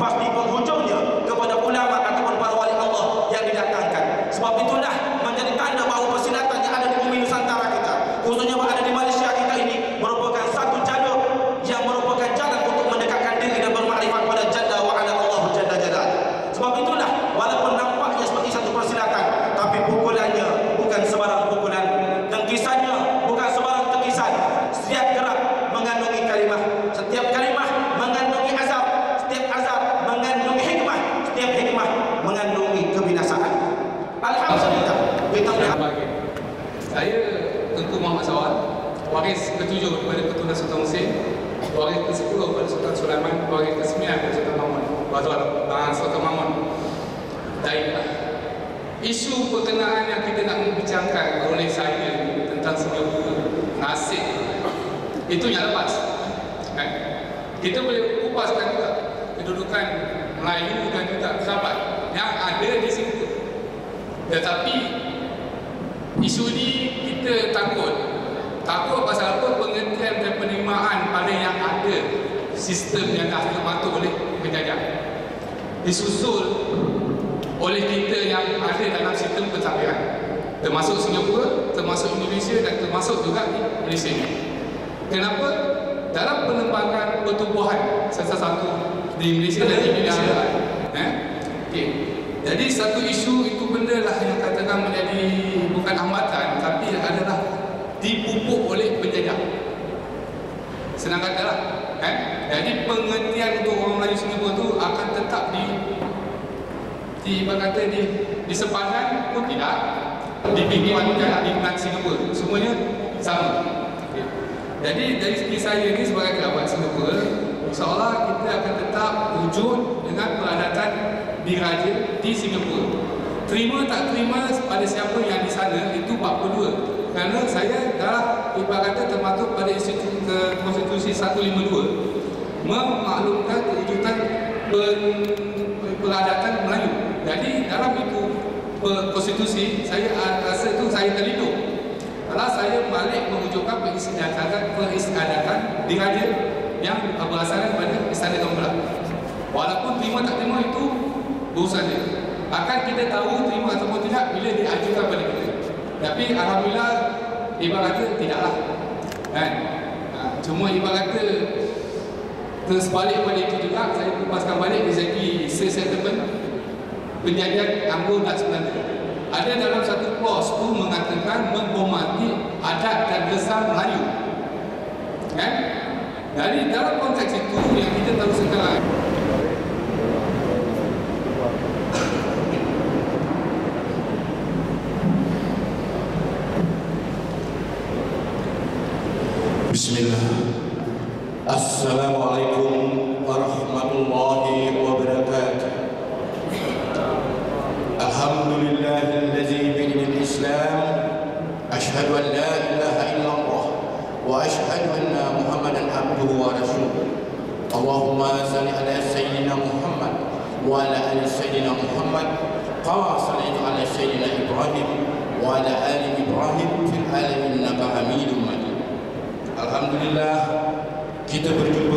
pasti penghujungnya kepada ulama ataupun para wali Allah yang didatangkan. Sebab itulah menjadi tanda bahawa persilatan yang ada di bumi Nusantara kita, khususnya yang ada di Malaysia kita ini, merupakan satu jalur yang merupakan jalan untuk mendekatkan diri dan bermakrifat pada Jalla wa Ala Allah Jalla Jalal. Sebab itulah walaupun nampaknya seperti satu persilatan, tapi pukulannya bukan sebarang pukulan, tengkisannya bukan sebarang tengkisan. Setiap gerak mengandungi kalimah, setiap kalimah mengandungi azab, setiap azab mengandungi hikmah, setiap hikmah mengandungi kebinasaan. Alhamdulillah. Kita saya Tengku Muhammad Sawal, waris ke-7 kepada Ketua Sultan Husin, waris ke-10 kepada Sultan Sulaiman, waris ke-9 kepada Sultan Mahmud, Sultan Mahmud. Baiklah, isu perkenaan yang kita nak membicarakan oleh saya tentang Singapura, nasib itu yang lepas. Kita boleh kupaskan juga kedudukan Melayu dan juga kerabat yang ada di Singapura. Tetapi isu ini kita takut pasal apa? Pengertian dan penerimaan pada yang ada, sistem yang dah termatuk oleh penjajah, disusul oleh kita yang ada dalam sistem pentadbiran, termasuk Singapura, termasuk Indonesia dan termasuk juga di Malaysia ini. Kenapa? Dalam pengembangan pertubuhan satu di Malaysia dan di Indonesia. Okay. Jadi satu isu itu benda lah yang katakan menjadi bukan hambatan, tapi adalah dipupuk oleh penjajah. Senang kata lah. Jadi pengertian untuk orang Melayu Singapura tu akan tetap disepadan pun tidak, dipinggirkan di Kelang Singapura. Semuanya sama. Okay. Jadi dari segi saya ni sebagai kerabat Singapura, insyaAllah kita akan tetap wujud dengan peradatan diraja di Singapura. Terima tak terima pada siapa yang di sana itu bab kedua. Kerana saya dah ibaratnya termasuk pada Konstitusi 152 memaklumkan kewujudan peradatan Melayu. Jadi dalam itu konstitusi saya rasa itu saya terlindung. Kalau saya balik mewujudkan peristiadatan diraja yang berasaskan pada Istana Gemilang. Walaupun terima tak terima itu urusan dia. Akan kita tahu terima ataupun tidak bila diajukan pada kita. Tapi alhamdulillah ibaratnya tidaklah. Cuma ibaratnya tersebalik pada itu juga saya kupaskan balik dari segi settlement penjadian Anglo dan Semenanjung. Ada dalam satu clause tu mengatakan menghormati adat dan gesar Melayu. Jadi dalam konteks itu yang kita tahu sekarang, Bismillah. Assalamualaikum warahmatullahi wabarakatuh. Alhamdulillahillazi bi'idil Islam ashhadu an la ilaha illallah wa ashhadu anna Muhammadan abduhu wa rasuluh. Allahumma salli ala sayyidina Muhammad wa ala ali sayyidina Muhammad kama sallaita ala sayyidina Ibrahim wa ala ali Ibrahim fil alamin innaka Hamidum Majid. Alhamdulillah kita berjumpa.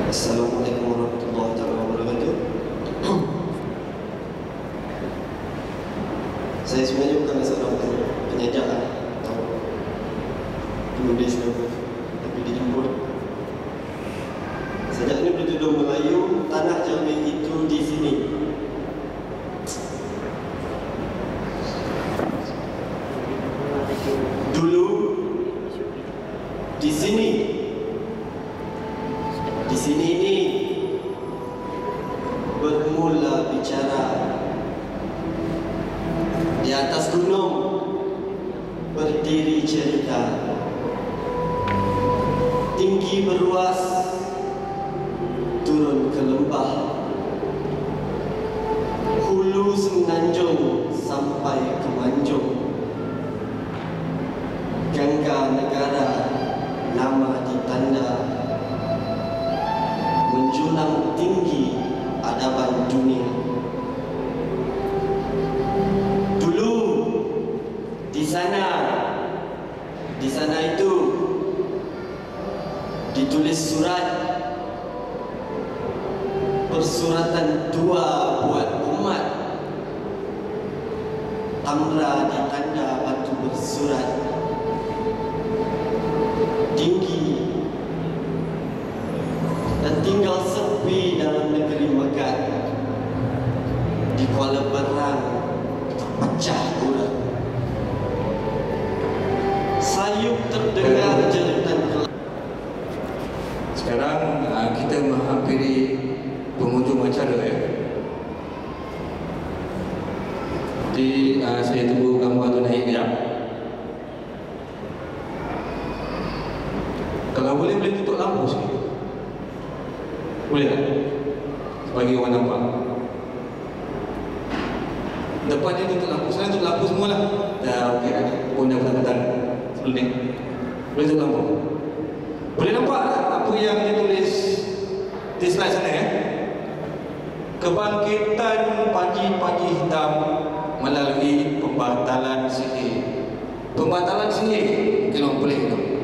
Assalamualaikum warahmatullahi wabarakatuh. Saya sebenarnya bukan seorang penyajak atau penulis novel, tapi dijemput. Sejak ini bertutur Melayu, tanah Jambi itu di sini. Dulu di sini ini bermula bicara. Di atas gunung berdiri cerita, tinggi beruas turun ke lembah, hulu semenanjung sampai ke Manjung, gangga negara nama ditanda, menjulang tinggi adaban dunia. Dulu di sana itu ditulis surat persuratan dua buat umat. Tamra di tanda batu bersurat, tinggi dan tinggal sepi dalam negeri Mekah. Di Kuala Berang terpecah urat, sayup terdengar jeritan gelap. Sekarang kita menghampiri penghujung acara ya. Jadi saya tunggu gambar tu naik kejap. Kalau boleh tutup lampu sikit. Boleh tak? Bagi orang nampak. Depan dia tutup lampu. Sekarang tutup lampu semua lah. Dah okey kan? Pun dah petang-petang sebelum ni. Boleh tutup lampu. Boleh nampak tak apa yang ditulis di slide sana ya? Kebangkitan Panji-Panji Hitam melalui pembatalan sihir. Pembatalan sihir mungkin orang boleh tahu.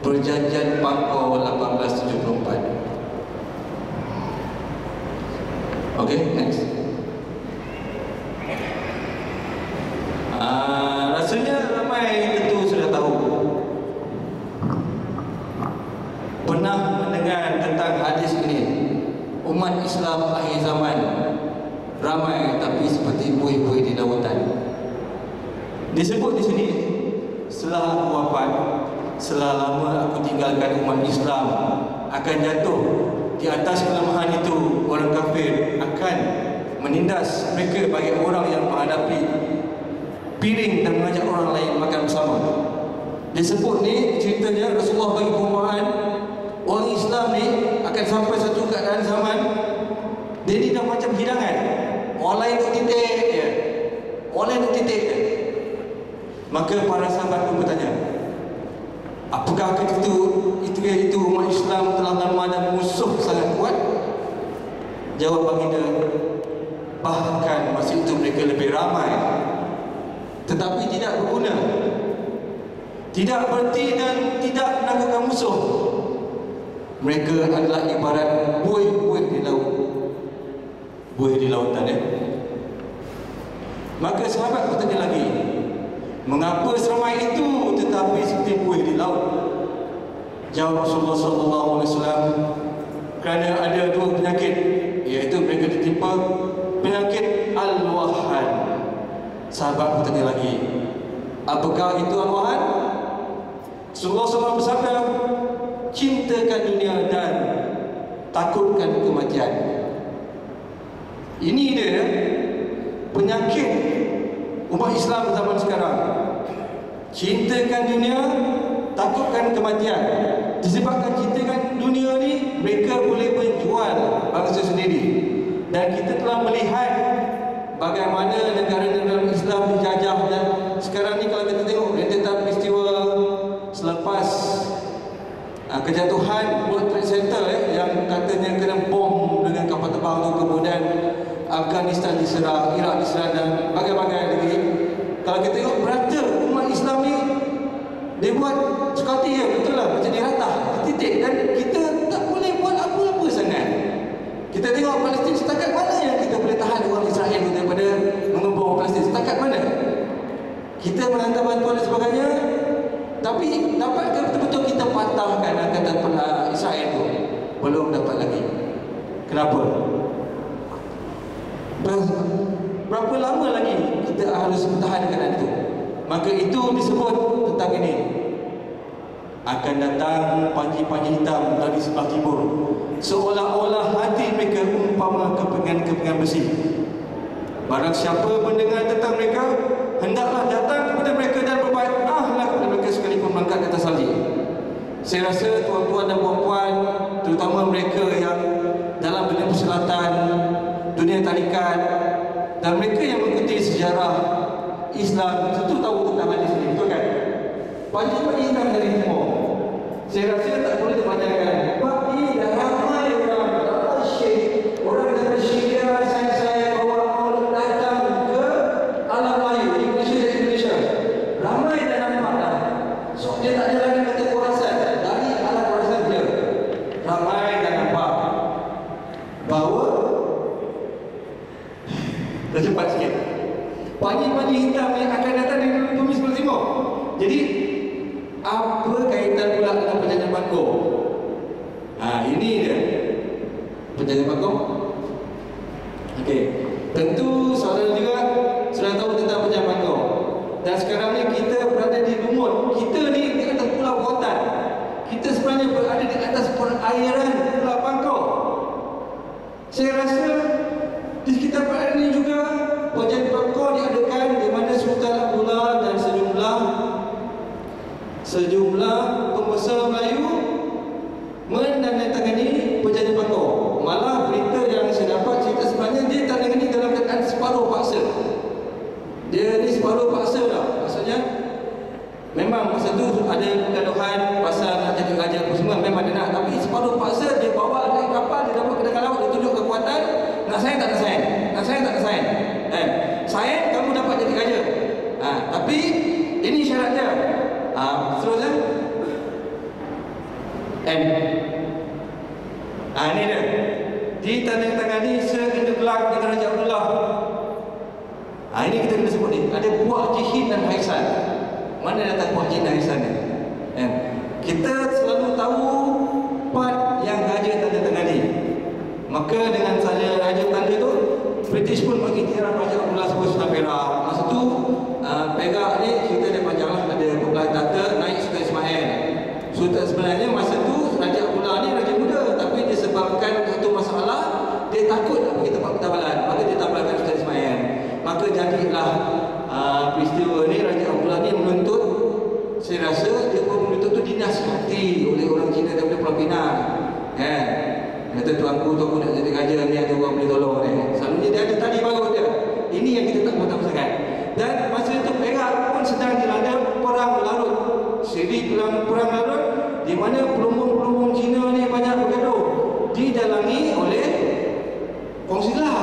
Perjanjian Pangkor 1874. Okay, next. Rasanya ramai tentu sudah tahu, pernah mendengar tentang hadis ini. Umat Islam akhir zaman ramai tapi seperti buih-buih di lautan. Disebut di sini, setelah aku wafat, selama aku tinggalkan umat Islam akan jatuh di atas kelemahan itu. Orang kafir akan menindas mereka bagi orang yang menghadapi piring dan mengajak orang lain makan bersama. Disebut ni ceritanya Rasulullah bagi perumpamaan orang Islam ni akan sampai satu keadaan zaman dia ni dah macam hidangan. Orang lain duk titik je, orang lain duk titik je. Maka para sahabat pun bertanya, apakah itu umat Islam telah lama dan musuh sangat kuat? Jawab baginda, bahkan masa itu mereka lebih ramai tetapi tidak berguna, tidak berarti dan tidak menakutkan musuh. Mereka adalah ibarat buih-buih di laut. Buih di lautan ya. Maka sahabat bertanya lagi, mengapa seramai itu tetapi seperti buih di laut? Jawab Rasulullah SAW, kerana ada dua penyakit, iaitu mereka ditimpa penyakit al-wahan. Sahabat bertanya lagi, apakah itu al-wahan? Rasulullah SAW bersabda, cintakan dunia dan takutkan kematian. Ini dia penyakit umat Islam zaman sekarang. Cintakan dunia, takutkan kematian. Disebabkan cintakan dunia ni, mereka boleh menjual bangsa sendiri. Dan kita telah melihat bagaimana negara-negara Islam dijajah. Dan sekarang ni kalau kita tengok rentetan peristiwa selepas kejatuhan World Trade Center yang katanya kena bom dengan kapal terbang tu, kemudian Afghanistan diserang, Iraq diserang dan bagai-bagai lagi. Kalau kita tengok merata umat Islam ni dia buat sekali ya, betul lah, macam diratah, titik. Dan kita tak boleh buat apa-apa sangat. Kita tengok Palestin, setakat mana yang kita boleh tahan orang Israel daripada mengebom Palestin? Setakat mana? Kita menghantar bantuan dan sebagainya, tapi dapatkah betul-betul kita patahkan angkatan Israel tu? Belum dapat lagi. Kenapa? Berapa lama lagi kita harus bertahan keadaan itu? Maka itu disebut tentang ini. Akan datang Panji-Panji Hitam dari sebelah timur, seolah-olah hati mereka umpama kepengan-kepengan besi. Barang siapa mendengar tentang mereka, hendaklah datang kepada mereka dan berbaiklah kepada mereka sekalipun mengangkat di atas salji. Saya rasa tuan-tuan dan puan-puan, terutama mereka yang dalam dunia persilatan, dunia tarikat, dan mereka yang mengikuti sejarah Islam, tentu tahu tentang hadis ini, betul kan? Panji-Panji Hitam dari timur, saya rasa tak boleh dipanjangkan. Tapi dah ramai orang, tak syekh, orang dari Syria, saya bawa orang datang ke alam Melayu, Indonesia. Ramai dah nampak dah. So dia tak ada lagi kata kurasan, dari alam kurasan dia. Ramai dah nampak bahawa Ini dia Penjaga Bangkok. Okey, tentu saudara juga sudah tahu tentang Penjaga Bangkok. Dan sekarang ni kita berada di Lumut. Kita ni di atas Pulau Buatan. Kita sebenarnya berada di atas perairan Pulau Bangkok. Saya rasa di sekitar perairan ini juga Penjaga Bangkok diadakan, di mana Sultan Abdullah dan sejumlah pembesar Melayu menandatangani Penjaga Bangkok. Malah berita yang saya dapat cerita sebenarnya dia tandatangani dalam keadaan separuh paksa. Dia ni separuh paksa lah. Maksudnya memang masa tu ada kegaduhan pasal nak jadi raja apa semua, memang dia nak, tapi separuh paksa. Dia bawa naik kapal, dia dapat ke tengah laut, dia tunjuk kekuatan. Nak sign tak nak sign, nak sign tak nak sign, sign kamu dapat jadi raja. Tapi ini syarat dia. Seterusnya ini dia ditandatangani seindegelak dengan Raja Abdullah. Ini kita kena sebut ni. Ada buah Jihin dan Haisan. Mana datang buah Jihin dan Haisan ni? Kita selalu tahu part yang raja tandatangani. Maka dengan saja raja tanda tu, British pun bagi tiara Raja Abdullah sebuah Sultan Perak. Masa tu Perak ni cerita dia panjang lah. Ada beberapa tata naik Sultan Ismail. Sultan sebenarnya masa tu Raja Abdullah ni raja muda, tapi disebabkan satu masalah dia takut nak pergi tempat pertabalan, maka dia tabalkan Sultan Ismail. Maka jadilah peristiwa ni Raja Abdullah ni menuntut, saya rasa dia pun menuntut tu dinasihati oleh orang Cina daripada Pulau Pinang. Kata tuanku tu aku nak jadi raja ni, ada orang boleh tolong ni. Selalunya dia ada tali baru dia. Ini yang kita tak tahu sangat. Dan masa itu Perak pun sedang dilanda perang larut. Siri perang larut di mana pelumbung-pelumbung Cina ni banyak bergaduh. Didalangi oleh Kongsilah,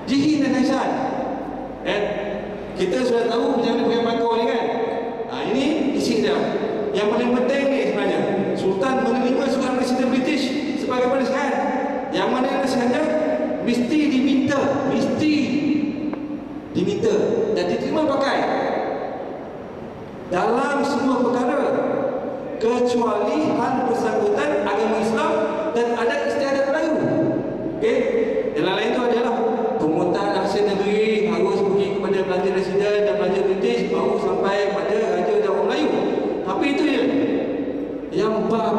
Jihin dan Haisan. Kita sudah tahu Penjaga Bangkok ni kan. Ini isi dia. Yang paling penting ni sebenarnya, Sultan menerima surat Presiden British sebagai penulisan, yang mana nasihatnya mesti diminta dan diterima pakai dalam semua perkara kecuali hal bersangkutan agama Islam dan adat istiadat Melayu. Okey, yang lain itu adalah pemungutan aksi negeri harus pergi kepada belanja residen dan belanja British baru sampai pada raja dan orang Melayu. Tapi itu je yang bab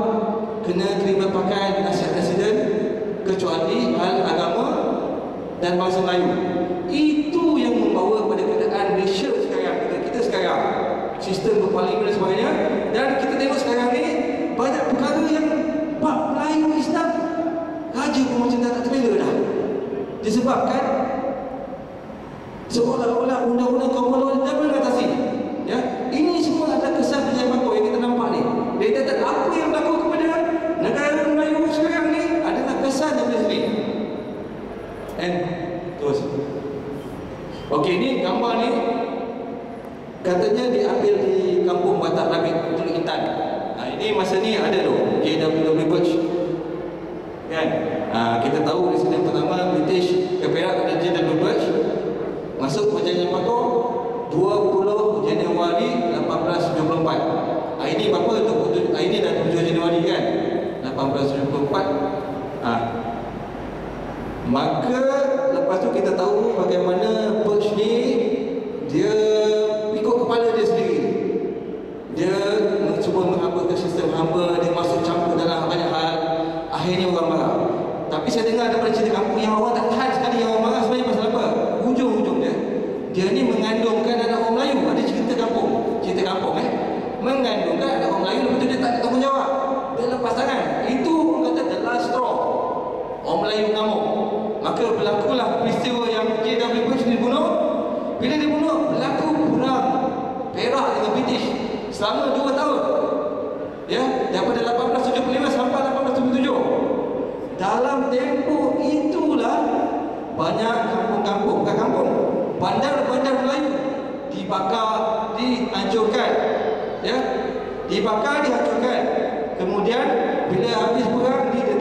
kena terima pakai nasihat residen kecuali hal agama dan bangsa Melayu. Itu yang membawa pada keadaan Malaysia sekarang, kita sekarang sistem berparlimen dan sebagainya. Dan kita tengok sekarang ni banyak perkara yang bab Melayu Islam raja pun macam tak terbela dah, disebabkan seolah-olah undang-undang Commonwealth dah mengatasi. Ini semua adalah kesan Penjaga Bangkok yang kita nampak ni. Dia kata apa yang berlaku kepada negara Melayu sekarang ni adalah kesan daripada sini. Terus. Okey, ni gambar ni katanya diambil di kampung Batak Labik, Teluk Intan. Ini masa ni ada tu JW Birch. Kan? Kita tahu residen pertama British ke Perak ada JW Birch. Masuk Penjaga Bangkok 20 Januari 1874. Ini berapa tu? Ini dah 7 Januari kan? 1874. Maka lepas tu kita tahu bagaimana Birch ni dia ikut kepala dia sendiri. Dia cuba menghambakan sistem hamba, dia masuk campur dalam banyak hal. Akhirnya orang marah. Tapi saya dengar daripada cerita kampung yang orang tak tahan sekali yang orang marah sebenarnya pasal apa? Hujung-hujung dia ni mengandungkan anak orang Melayu. Ada cerita kampung mengandungkan anak orang Melayu, lepas tu dia tak tanggung jawab, dia lepas tangan. Itu orang kata the last straw. Orang Melayu ngamuk. Maka berlakulah peristiwa yang JW Birch dibunuh. Bila dibunuh, berlaku perang Perak dengan British selama 2 tahun. Daripada 1875 sampai 1877. Dalam tempoh itulah banyak kampung-kampung, bukan kampung, bandar-bandar Melayu dibakar, dihancurkan. Dibakar, dihancurkan. Kemudian bila habis perang ni dia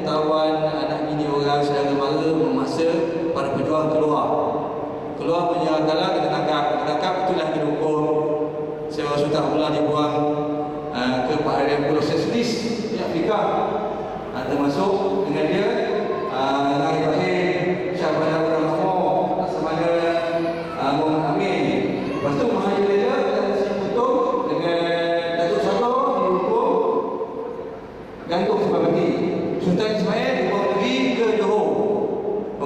tawan anak bini orang, saudara mara, memaksa para pejuang keluar menyerang dalam, kena tangkap. Itulah dihukum. Sultan Abdullah dibuang ke perairan Pulau Seychelles di Afrika. termasuk dengan dia Lahir Bahir Syahbana Rahmah Laksamana Muhammad Amin. Lepas tu Mahathir Reza dan Sri Putung dengan Datuk Sabah dihukum gantung sampai mati. Sultan Ismail dibawa pergi ke Johor.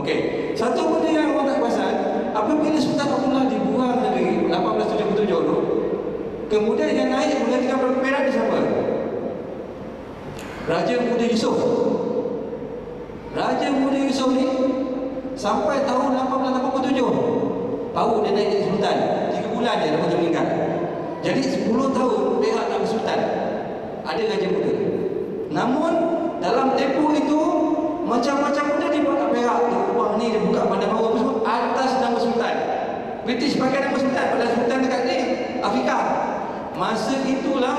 Okey, satu benda yang orang tak perasan, apabila Sultan Abdullah dibuang dari 1877 tu, kemudian yang naik menggantikan Perak di siapa? Raja Muda Yusof. Raja Muda Yusof ni sampai tahun 1887 baru dia naik jadi sultan. 3 bulan je lepas dia meninggal. Jadi 10 tahun Perak nak bersultan. Ada Raja Muda. Namun dalam tempoh itu macam-macam benda dibuat kat Perak. Dia ubah ni, dia buka bandar baru apa semua atas nama sultan. British pakai nama sultan, padahal sultan dekat ni Afrika. Masa itulah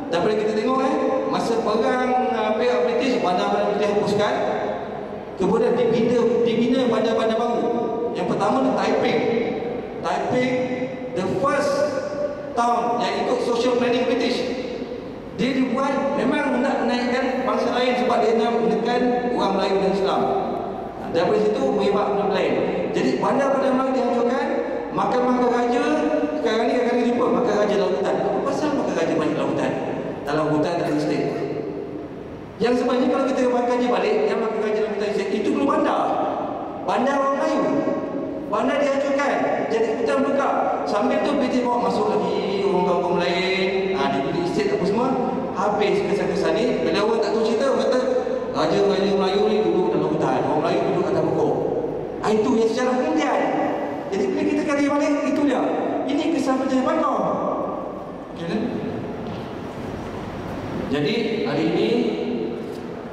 daripada kita tengok masa perang Perak British, bandar-bandar British hapuskan. Kemudian dibina bandar-bandar baru. Yang pertama ni Taiping. Taiping the first town yang ikut social planning British. Dia dibuat memang nak menaikkan bangsa lain sebab dia nak menekan orang Melayu dan Islam. Daripada situ merebak benda lain. Jadi bandar-bandar Melayu dihancurkan. Makan raja. Sekarang ni akan jumpa makan raja lautan. Apa pasal makan raja banyak lautan? Dalam hutan dalam estate. Yang sebenarnya kalau kita makan je balik, yang makan raja dalam hutan estate itu dulu bandar. Bandar orang Melayu. Bandar dihancurkan. Jadi hutan buka. Sambil tu British bawa masuk lagi orang kampung lain. Dibeli estate apa semua. Habis kesan-kesan ni. Bila orang tak tahu cerita, orang kata raja-raja Melayu ni duduk dalam hutan. Orang Melayu duduk atas pokok. Itu yang sejarah Indian. Jadi bila kita kali balik, itu dia. Ini kisah perjalanan Bangkok. Okay, kan? Jadi hari ini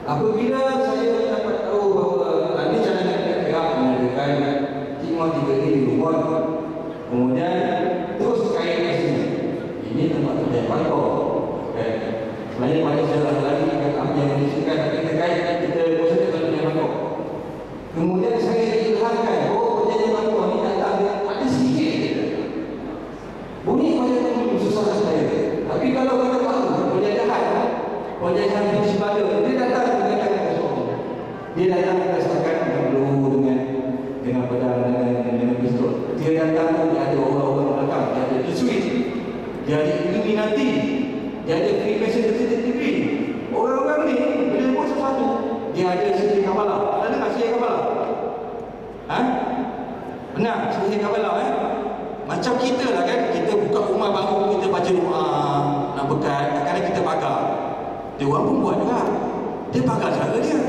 apabila saya dapat tahu bahawa ini caranya kita Perak mengadakan khidmat 3 ini di rumah, kemudian terus kait kat sini. Ini tempat perjalanan Bangkok. Okay. Sebenarnya banyak sejarah lagi apa yang menunjukkan, tapi kita kait kita maksudnya perjalanan Bangkok. Kemudian saya diilhamkan bahawa perjalanan Bangkok ni datang ada sikit je. Bunyi macam tu susah saya. Tapi kalau kita tahu penjajahan British Belanda, dia datang dengan kosong. Dia datang dengan setakat peluru dengan pedang dengan pistol. Dia datang dia ada orang-orang belakang, dia ada Jesuit, dia ada Illuminati, dia ada Freemason degree. Orang-orang ni bila buat sesuatu, dia ada sihir Kabbalah. Ada dengar sihir Kabbalah? Benar, sihir Kabbalah Macam kita lah kan, kita buka rumah baru, kita baca doa nak berkat, kadang-kadang kita pagar. Dia orang pun buat juga. Dia pagar cara dia.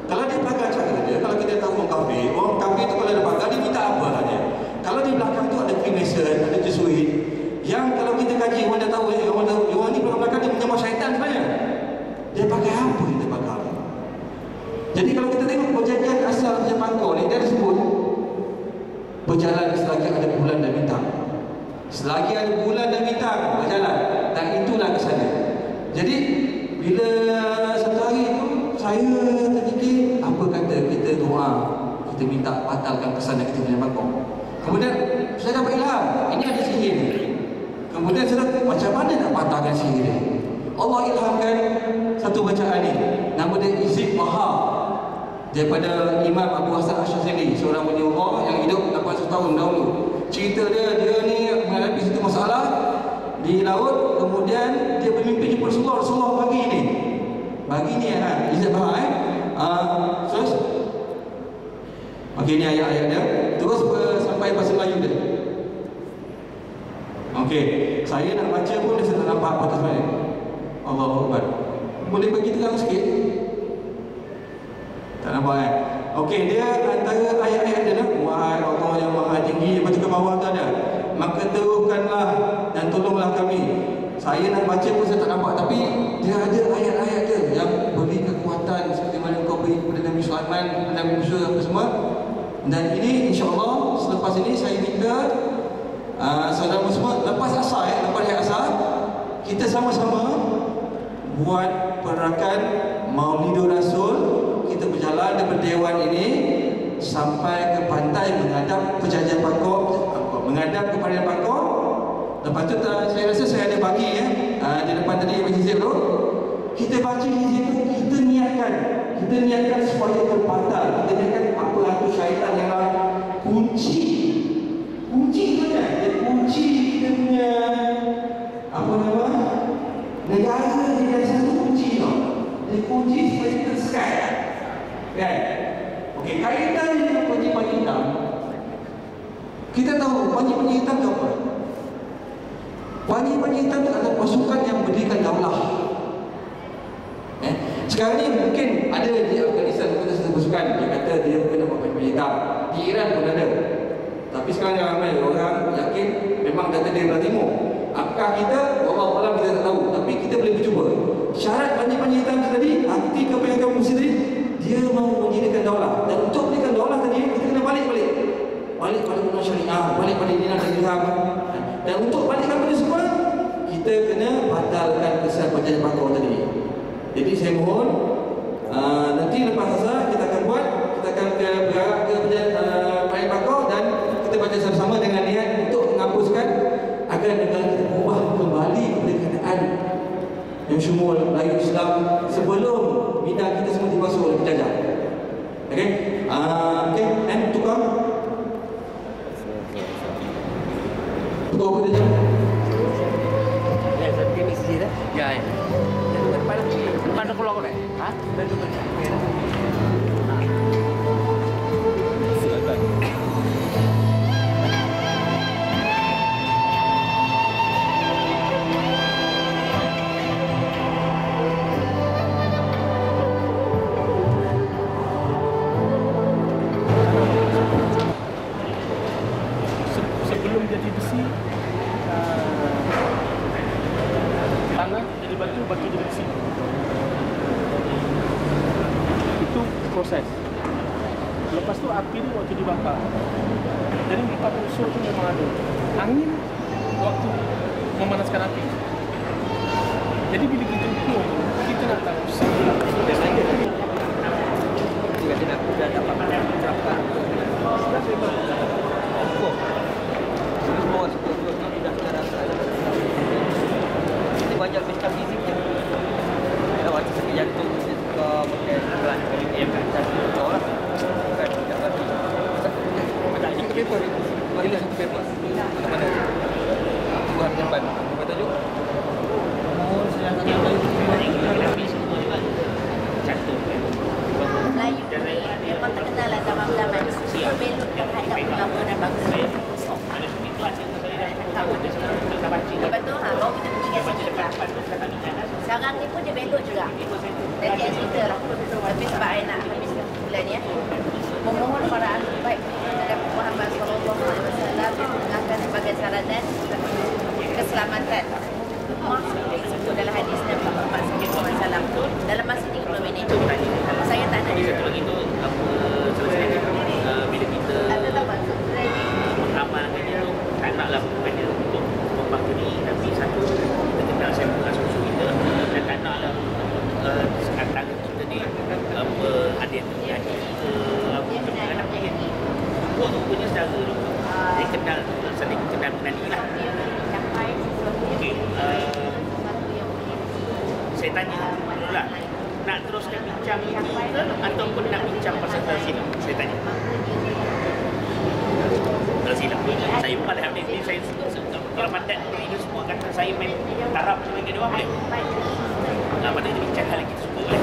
Kalau dia pagar cara dia, kalau kita tahu orang kafir tu kalau dia pagar, dia minta apa lah dia. Kalau di belakang tu ada Freemason, ada Jesuit, yang kalau kita kaji, orang dah tahu, orang ni belakang dia menyembah syaitan sebenarnya. Dia pakai apa dia pagar? Jadi kalau kita tengok perjanjian asal Raja Bangkok ni, dia ada sebut berjalan selagi ada bulan dan bintang. Selagi ada bulan dan bintang berjalan, dan itulah kesannya. Jadi bila satu hari itu saya terfikir, apa kata kita doa, kita minta batalkan kesan yang kita punya Bangkok. Kemudian saya dapat ilham, ini ada sihir. Kemudian saya dapat macam mana nak batalkan sihir ni. Allah ilhamkan satu bacaan ni, nama dia Izib Maha, daripada Imam Abu Hasan Asy'ari, seorang wali Allah yang hidup 800 tahun dahulu. Cerita dia ni menghadapi satu masalah di laut, kemudian dia bermimpi jumpa Rasulullah pagi ni. Pagi ni Izab Bahar terus okey, ni ayat-ayat dia. Terus sampai bahasa Melayu dia. Okey, saya nak baca pun dia tak nampak apa sebenarnya. Allahu Akbar. Boleh bagi terang sikit? Tak nampak Okey, dia antara ayat-ayat dia nak, wahai Allah yang maha tinggi, lepas tu ke bawah tu ada, maka teruhkanlah dan tolonglah kami. Saya nak baca pun saya tak nampak, tapi dia ada ayat-ayat dia yang beri kekuatan seperti mana kau beri kepada Nabi Sulaiman, Nabi Musa apa semua. Dan ini insya-Allah selepas ini saya minta saudara semua lepas asar lepas hari asar kita sama-sama buat pergerakan Maulidur Rasul. Kita berjalan daripada Dewan ini sampai ke pantai menghadap penjajahan Bangkok, menghadap kepada Bangkok. Lepas tu saya rasa saya ada bagi di depan tadi Hizib tu. Kita baca Hizib tu, kita niatkan kita niatkan supaya terbatal, kita niatkan apa hantu syaitan yang kunci tu kan, dia kunci kita punya apa nama negara dia ada satu kunci tau, dia kunci supaya kita sekat kan. Okey, kaitan dengan panji-panji hitam, kita tahu panji-panji hitam tu apa? Panji-panji hitam tu adalah pasukan yang mendirikan daulah. Sekarang ni mungkin ada di Afghanistan pun ada satu pasukan dia kata dia bukan dapat panji-panji hitam. Di Iran pun ada. Tapi sekarang ramai orang yakin memang data dia dari timur. Apakah kita? Wallahu kita tak tahu. Tapi kita boleh bercuba. Syarat panji-panji hitam tadi, arti kepentingan kamu tadi, dia mahu mendirikan daulah. Dan untuk mendirikan daulah tadi, kita kena balik pada undang syariah, balik pada dinar dan dirham. Dan untuk balikkan pada semua, kita kena batalkan kesan perjanjian Bakau tadi. Jadi saya mohon nanti lepas asar kita akan buat, kita akan berharap ke perjanjian Bakau dan kita baca sama-sama dengan niat untuk menghapuskan agar negara kita berubah kembali kepada keadaan yang syumul Melayu Islam sebelum bidang kita semua dibasuh oleh penjajah. Okey? Tukar apa dia cakap? Ya, saya pergi masjid dah. Ya. Dia duduk depan lah. Depan dah keluar kau dah? Ha? Dah duduk. Silakan. Sebelum jadi besi, tanah jadi batu, batu jadi besi. Itu proses. Lepas tu api ni waktu dibakar. Jadi 4 unsur tu memang ada. Angin waktu memanaskan api. Jadi bila kita ukur, kita nak tahu sebelum dia saya Jika aku dah dapat mencerahkan, sudah saya ukur. Semua sepuluh sudah secara ini banyak macam fiziknya. Kalau waktu sakit jantung, dia suka pakai gelas yang cantik tu lah. Bukan tidak lagi. Macam ini paper. Bila satu paper. Mana? Tuhan menyimpan. Apa tajuk? Mohon sedang tanya habis semua juga. Cantik. Melayu ni memang terkenal lah zaman-zaman berbelok terhadap ulama dan bangsa. Lepas tu, baru kita pergi kasi juga. Sekarang ni pun dia belok juga. Jadi yang cerita lah. Tapi sebab saya nak habiskan bulan ni, memohon para ahli baik dan Muhammad SAW mengangkat sebagai saranan keselamatan umat sebut dalam hadis Nabi Muhammad SAW dalam masa 30 minit. Saya tak nak begitu apa selesai bila kita mengamalkan itu tak naklah bukannya untuk membangkit tapi satu kita kenal sampel susu kita dan tak naklah antara kita ni apa ada yang terjadi ke apa anak kita buat rupanya saudara tu dia kenal saling kenali lah. Okey, saya tanya dulu lah, nak teruskan bincang ini ke ataupun nak bincang pasal silap? Saya tanya. Silap. Saya pun ada habis ni saya kalau mandat ini semua kata saya main tarap dengan dia orang boleh. Pada kita bincang hal yang kita suka boleh.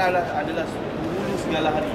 adalah hulu segala hari.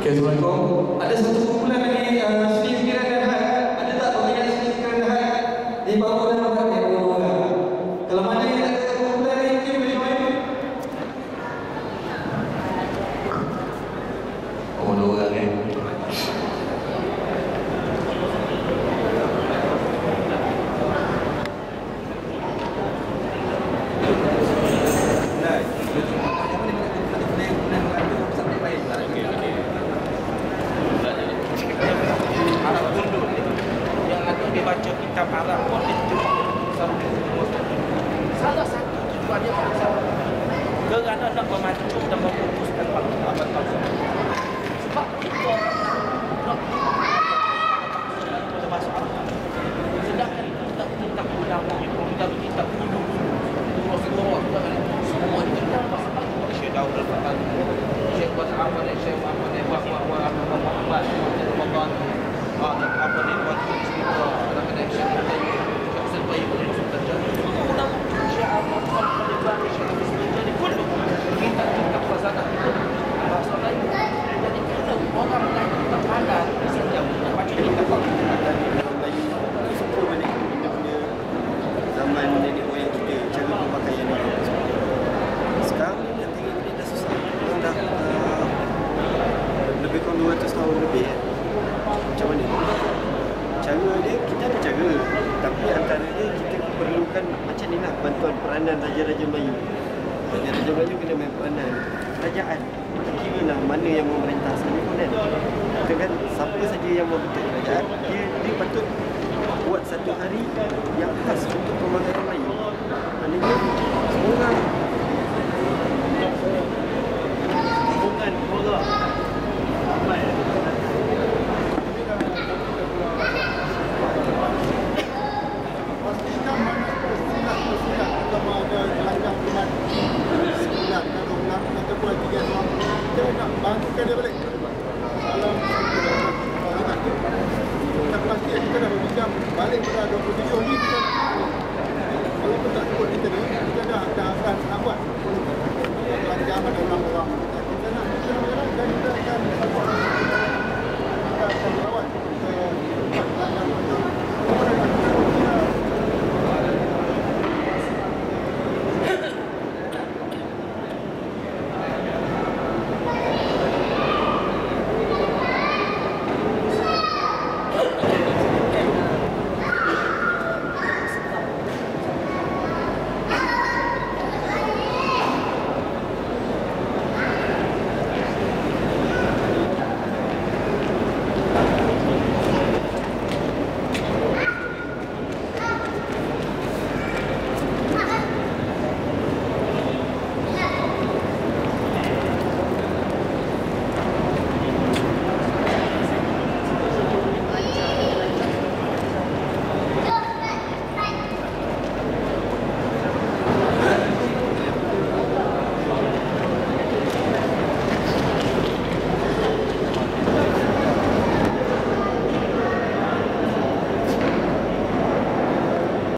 Okay, Assalamualaikum. Ada satu kumpulan lagi seni fikiran dan had. Ada tak peminat seni fikiran dan had? Di bawah dan bawah yang orang. Kalau mana yang tak ada kumpulan lagi, mungkin boleh join. Oh, 2 orang eh. Baca kitab Arab pun dia salah satu tujuan dia kerana nak memacu dan memutuskan waktu abad bangsa. Sebab itu nak termasuk Arab. Sedangkan kita tentang ulama, kita dulu Rasulullah semua kita sebab Syekh Daud Al-Fatani, Syekh Muhammad, Syekh Muhammad Muhammad Ramadan, apa ni buat kita nak kena Syekh Al-Bayyib untuk terjadi. Kita Syekh Al-Fatani jadi kudu kita khazanah bahasa lain. Jadi kita orang lain kita pandang setiap baca kita suka balik benda-benda zaman nenek moyang kita, cara pemakaian dia. Sekarang ni nak tengok ni dah susah. Orang dah lebih kurang 200 tahun lebih Macam mana? Cara dia, kita ada cara. Tapi antara dia, kita perlukan macam ni lah, bantuan peranan Raja-Raja Melayu. Raja-Raja Melayu kena main peranan kerajaan. Kita kira lah mana yang memerintah sini pun kan. Kita kan, siapa saja yang membentuk kerajaan, dia patut buat satu hari yang khas untuk pemakaian Melayu. Maknanya, semua orang hubungan orang bangkitkan dia balik. Kalau kita pasti kita dah berbincang balik pada 23